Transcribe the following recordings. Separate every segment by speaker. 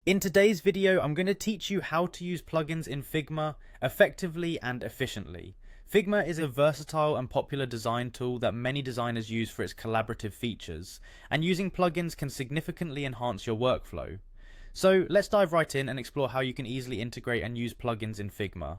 Speaker 1: In today's video, I'm going to teach you how to use plugins in Figma effectively and efficiently. Figma is a versatile and popular design tool that many designers use for its collaborative features, and using plugins can significantly enhance your workflow. So let's dive right in and explore how you can easily integrate and use plugins in Figma.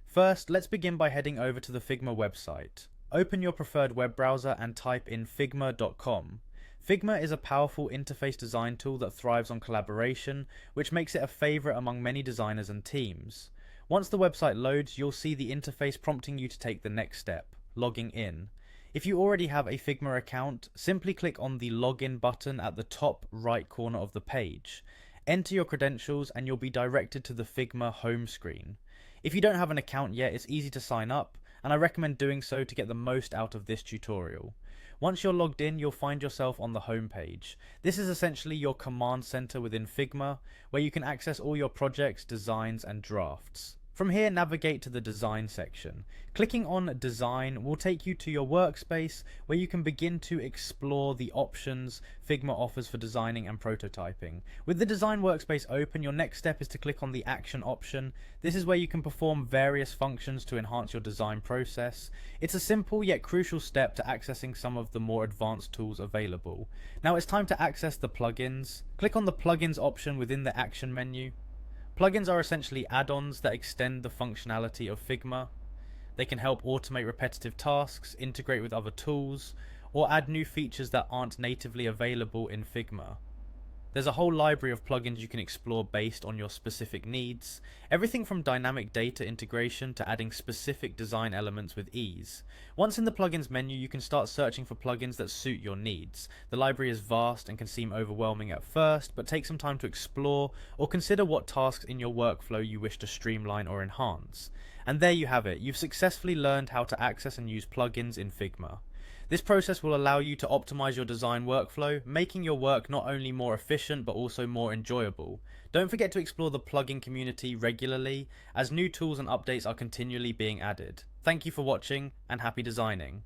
Speaker 1: First, let's begin by heading over to the Figma website. Open your preferred web browser and type in figma.com. Figma is a powerful interface design tool that thrives on collaboration, which makes it a favorite among many designers and teams. Once the website loads, you'll see the interface prompting you to take the next step, logging in. If you already have a Figma account, simply click on the login button at the top right corner of the page. Enter your credentials and you'll be directed to the Figma home screen. If you don't have an account yet, it's easy to sign up, and I recommend doing so to get the most out of this tutorial. Once you're logged in, you'll find yourself on the home page. This is essentially your command center within Figma, where you can access all your projects, designs, and drafts. From here, navigate to the design section. Clicking on design will take you to your workspace, where you can begin to explore the options Figma offers for designing and prototyping. With the design workspace open, your next step is to click on the action option. This is where you can perform various functions to enhance your design process. It's a simple yet crucial step to accessing some of the more advanced tools available. Now it's time to access the plugins. Click on the plugins option within the action menu. Plugins are essentially add-ons that extend the functionality of Figma. They can help automate repetitive tasks, integrate with other tools, or add new features that aren't natively available in Figma. There's a whole library of plugins you can explore based on your specific needs, everything from dynamic data integration to adding specific design elements with ease. Once in the plugins menu, you can start searching for plugins that suit your needs. The library is vast and can seem overwhelming at first, but take some time to explore or consider what tasks in your workflow you wish to streamline or enhance. And there you have it, you've successfully learned how to access and use plugins in Figma. This process will allow you to optimize your design workflow, making your work not only more efficient but also more enjoyable. Don't forget to explore the plugin community regularly, as new tools and updates are continually being added. Thank you for watching, and happy designing.